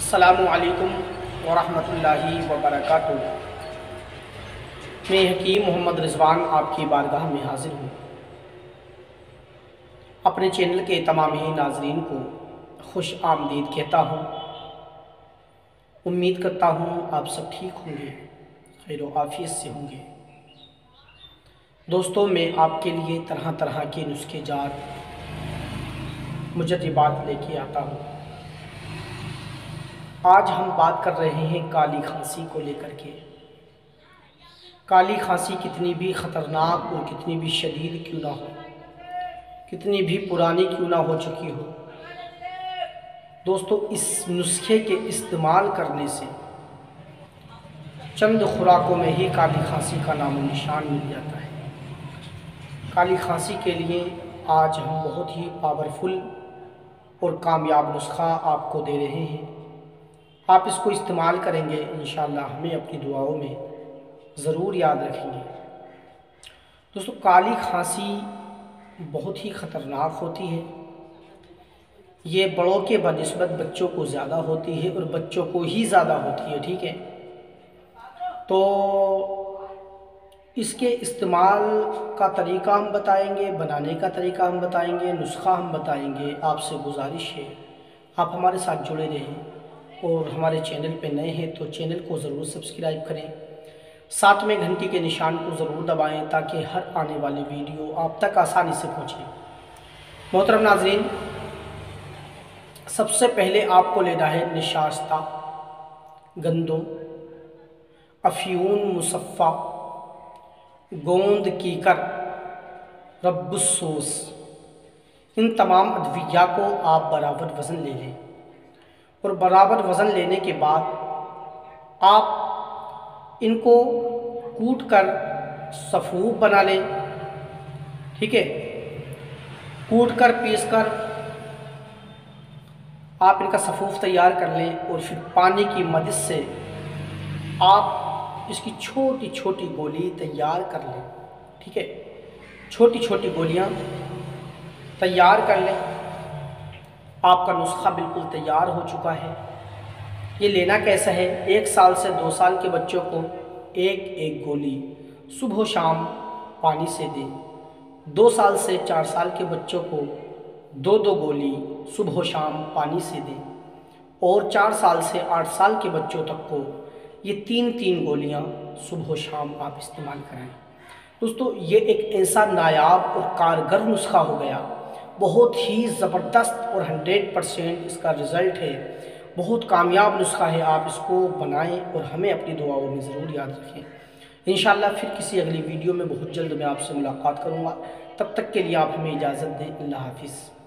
अस्सलामु अलैकुम वरहमतुल्लाहि वबरकातुहू। मैं हकीम मोहम्मद रिजवान आपकी बारगाह में हाजिर हूँ। अपने चैनल के तमाम ही नाजरीन को खुश आमदीद कहता हूँ। उम्मीद करता हूँ आप सब ठीक होंगे, खैर व आफियत से होंगे। दोस्तों, मैं आपके लिए तरह तरह के नुस्खे जार मुजर्रिबात लेके आता हूँ। आज हम बात कर रहे हैं काली खांसी को लेकर के। काली खांसी कितनी भी ख़तरनाक और कितनी भी शदीद क्यों ना हो, कितनी भी पुरानी क्यों ना हो चुकी हो, दोस्तों इस नुस्खे के इस्तेमाल करने से चंद खुराकों में ही काली खांसी का नामो निशान मिल जाता है। काली खांसी के लिए आज हम बहुत ही पावरफुल और कामयाब नुस्खा आपको दे रहे हैं। आप इसको इस्तेमाल करेंगे, इंशाअल्लाह हमें अपनी दुआओं में ज़रूर याद रखेंगे। दोस्तों, काली खांसी बहुत ही ख़तरनाक होती है। ये बड़ों के बनिस्बत बच्चों को ज़्यादा होती है और बच्चों को ही ज़्यादा होती है, ठीक है। तो इसके इस्तेमाल का तरीका हम बताएंगे, बनाने का तरीका हम बताएंगे, नुस्खा हम बताएंगे। आपसे गुजारिश है आप हमारे साथ जुड़े रहें और हमारे चैनल पे नए हैं तो चैनल को ज़रूर सब्सक्राइब करें, साथ में घंटी के निशान को ज़रूर दबाएं ताकि हर आने वाली वीडियो आप तक आसानी से पहुँचे। मोहतरम नाज़रीन, सबसे पहले आपको लेना है निशास्ता, गंदम, अफ्यून मुसफ़ा, गोंद कीकर, रब्बुस्सूस। इन तमाम अद्विया को आप बराबर वज़न ले लें और बराबर वज़न लेने के बाद आप इनको कूट कर सफ़ूफ बना लें, ठीक है। कूट कर पीस कर आप इनका सफ़ूफ तैयार कर लें और फिर पानी की मदद से आप इसकी छोटी छोटी गोली तैयार कर लें, ठीक है। छोटी छोटी गोलियां तैयार कर लें। आपका नुस्खा बिल्कुल तैयार हो चुका है। ये लेना कैसा है? 1 साल से 2 साल के बच्चों को एक एक गोली सुबह शाम पानी से दें। 2 साल से 4 साल के बच्चों को 2-2 गोली सुबह शाम पानी से दें और 4 साल से 8 साल के बच्चों तक को ये 3-3 गोलियां सुबह शाम आप इस्तेमाल कराएं। दोस्तों, ये एक ऐसा नायाब और कारगर नुस्खा हो गया, बहुत ही ज़बरदस्त और 100% इसका रिज़ल्ट है। बहुत कामयाब नुस्खा है। आप इसको बनाएं और हमें अपनी दुआओं में ज़रूर याद रखें। इंशाअल्लाह फिर किसी अगली वीडियो में बहुत जल्द मैं आपसे मुलाकात करूँगा। तब तक के लिए आप हमें इजाज़त दें। अल्लाह हाफ़िज़।